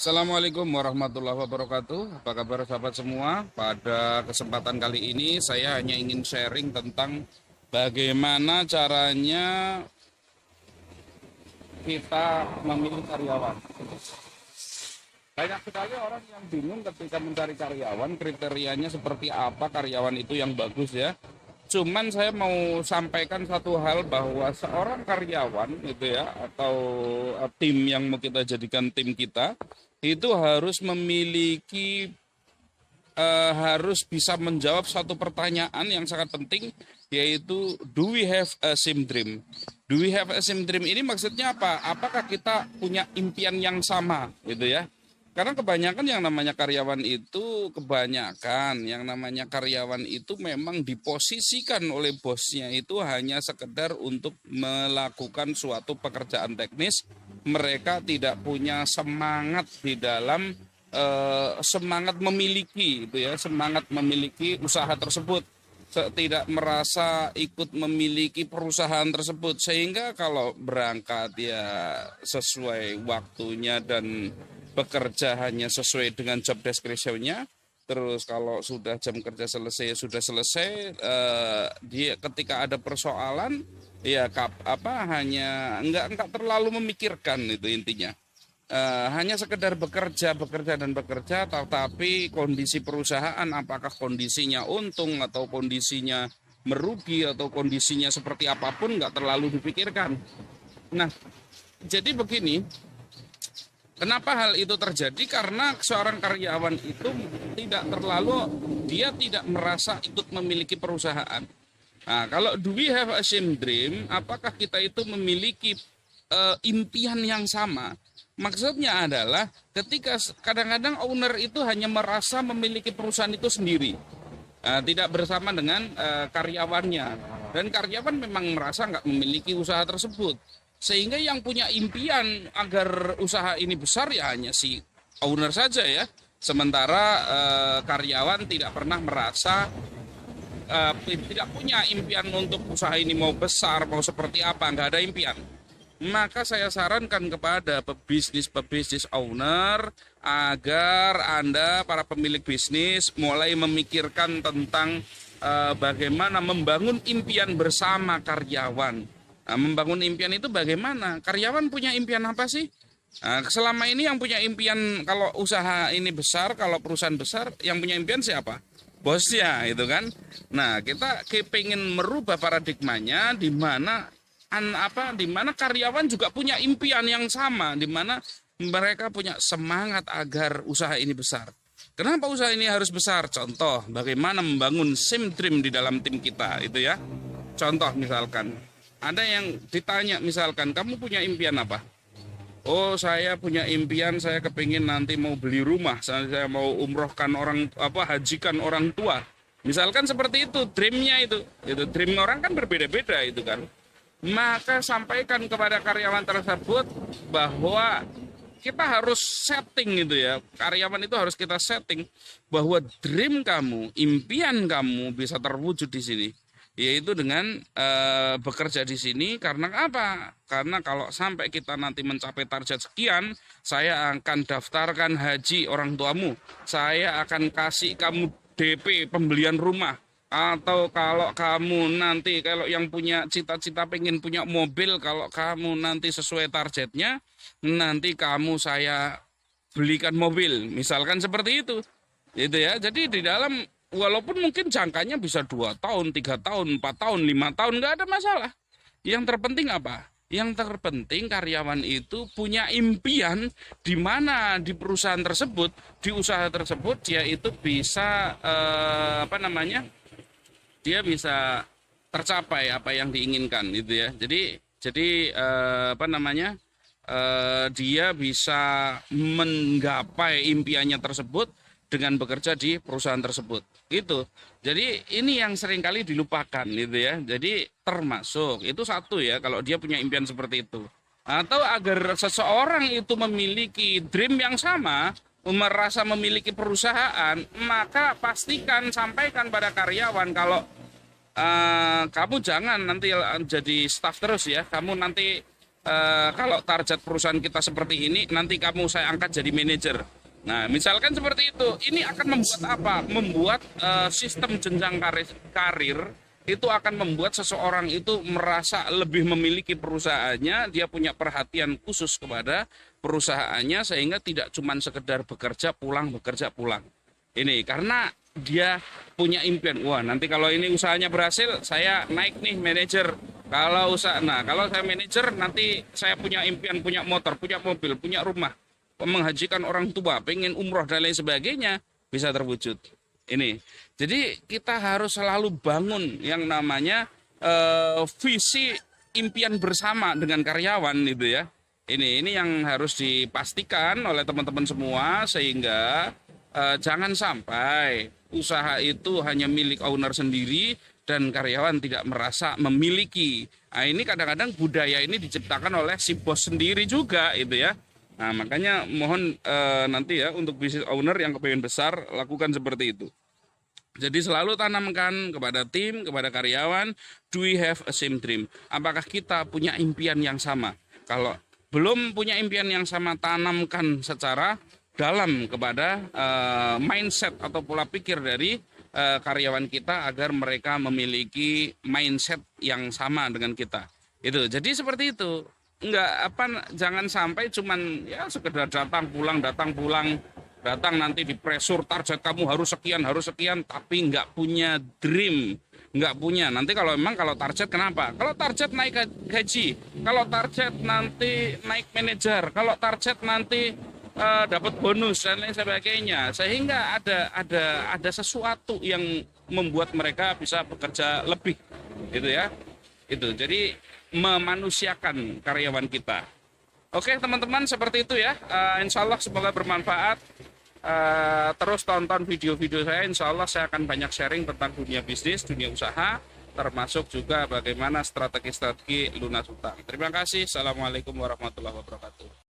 Assalamualaikum warahmatullahi wabarakatuh. Apa kabar sahabat semua? Pada kesempatan kali ini saya hanya ingin sharing tentang bagaimana caranya kita memilih karyawan. Banyak sekali orang yang bingung ketika mencari karyawan, kriterianya seperti apa karyawan itu yang bagus ya. Cuman saya mau sampaikan satu hal bahwa seorang karyawan gitu ya, atau tim yang mau kita jadikan tim kita, itu harus bisa menjawab satu pertanyaan yang sangat penting, yaitu do we have a same dream? Do we have a same dream ini maksudnya apa? Apakah kita punya impian yang sama gitu ya? Karena kebanyakan yang namanya karyawan itu memang diposisikan oleh bosnya itu hanya sekedar untuk melakukan suatu pekerjaan teknis. Mereka tidak punya semangat di dalam semangat memiliki itu ya, semangat memiliki usaha tersebut, tidak merasa ikut memiliki perusahaan tersebut, sehingga kalau berangkat ya sesuai waktunya dan bekerja hanya sesuai dengan job description-nya. Terus kalau sudah jam kerja selesai sudah selesai, dia ketika ada persoalan ya hanya enggak terlalu memikirkan, itu intinya. Hanya sekedar bekerja dan bekerja, tetapi kondisi perusahaan apakah kondisinya untung atau kondisinya merugi atau kondisinya seperti apapun nggak terlalu dipikirkan. Nah, jadi begini, kenapa hal itu terjadi? Karena seorang karyawan itu dia tidak merasa ikut memiliki perusahaan. Nah, kalau do we have a same dream, apakah kita itu memiliki impian yang sama? Maksudnya adalah ketika kadang-kadang owner itu hanya merasa memiliki perusahaan itu sendiri, tidak bersama dengan karyawannya, dan karyawan memang merasa nggak memiliki usaha tersebut, sehingga yang punya impian agar usaha ini besar ya hanya si owner saja ya, sementara karyawan tidak pernah merasa, tidak punya impian untuk usaha ini mau besar mau seperti apa, nggak ada impian. Maka saya sarankan kepada pebisnis owner agar Anda para pemilik bisnis mulai memikirkan tentang bagaimana membangun impian bersama karyawan. Nah, membangun impian itu bagaimana? Karyawan punya impian apa sih? Nah, selama ini yang punya impian kalau usaha ini besar, kalau perusahaan besar, yang punya impian siapa? Bosnya itu kan. Nah, kita pengen merubah paradigmanya di mana karyawan juga punya impian yang sama, di mana mereka punya semangat agar usaha ini besar. Kenapa usaha ini harus besar? Contoh, bagaimana membangun same dream di dalam tim kita, itu ya. Contoh misalkan, ada yang ditanya misalkan, kamu punya impian apa? Oh, saya punya impian, saya kepingin nanti mau beli rumah, saya mau umrohkan hajikan orang tua. Misalkan seperti itu, dreamnya itu dream orang kan berbeda-beda itu kan. Maka sampaikan kepada karyawan tersebut bahwa kita harus setting gitu ya. Karyawan itu harus kita setting bahwa dream kamu, impian kamu bisa terwujud di sini. Yaitu dengan bekerja di sini. Karena apa? Karena kalau sampai kita nanti mencapai target sekian, saya akan daftarkan haji orang tuamu. Saya akan kasih kamu DP pembelian rumah. Atau kalau kamu nanti, kalau yang punya cita-cita pengen punya mobil, kalau kamu nanti sesuai targetnya, nanti saya belikan mobil. Misalkan seperti itu. Itu ya. Jadi di dalam, walaupun mungkin jangkanya bisa 2 tahun, 3 tahun, 4 tahun, 5 tahun, nggak ada masalah. Yang terpenting apa? Yang terpenting karyawan itu punya impian di mana di perusahaan tersebut, di usaha tersebut, dia itu bisa dia bisa tercapai apa yang diinginkan gitu ya. Jadi dia bisa menggapai impiannya tersebut dengan bekerja di perusahaan tersebut. Gitu. Jadi ini yang seringkali dilupakan gitu ya. Jadi termasuk itu satu ya, kalau dia punya impian seperti itu. Atau agar seseorang itu memiliki dream yang sama, merasa memiliki perusahaan, maka pastikan sampaikan pada karyawan kalau kamu jangan nanti jadi staff terus ya, kamu nanti kalau target perusahaan kita seperti ini, nanti kamu saya angkat jadi manajer. Nah, misalkan seperti itu, ini akan membuat apa? Membuat sistem jenjang karir itu akan membuat seseorang itu merasa lebih memiliki perusahaannya, dia punya perhatian khusus kepada perusahaannya sehingga tidak cuma sekedar bekerja pulang. Ini karena dia punya impian, wah nanti kalau ini usahanya berhasil, saya naik nih manajer. Kalau saya manajer nanti saya punya impian, punya motor, punya mobil, punya rumah, menghajikan orang tua, pengen umroh dan lain sebagainya bisa terwujud. Ini, jadi kita harus selalu bangun yang namanya visi impian bersama dengan karyawan itu ya. Ini yang harus dipastikan oleh teman-teman semua sehingga jangan sampai usaha itu hanya milik owner sendiri dan karyawan tidak merasa memiliki. Nah, ini kadang-kadang budaya ini diciptakan oleh si bos sendiri juga itu ya. Nah, makanya mohon nanti ya untuk business owner yang kepengen besar lakukan seperti itu. Jadi selalu tanamkan kepada tim, kepada karyawan, do we have a same dream? Apakah kita punya impian yang sama? Kalau belum punya impian yang sama, tanamkan secara dalam kepada mindset atau pola pikir dari karyawan kita agar mereka memiliki mindset yang sama dengan kita. Itu. Jadi seperti itu. Jangan sampai cuman ya sekedar datang pulang, datang nanti di pressure target kamu harus sekian, tapi nggak punya dream, nggak punya. Nanti kalau target kenapa? Kalau target naik gaji, kalau target nanti naik manajer, kalau target nanti dapat bonus dan lain sebagainya, sehingga ada sesuatu yang membuat mereka bisa bekerja lebih, gitu ya. Itu jadi memanusiakan karyawan kita. Oke teman-teman, seperti itu ya. Insya Allah semoga bermanfaat. Terus tonton video-video saya, insya Allah saya akan banyak sharing tentang dunia bisnis, dunia usaha, termasuk juga bagaimana strategi-strategi lunas utang. Terima kasih. Assalamualaikum warahmatullahi wabarakatuh.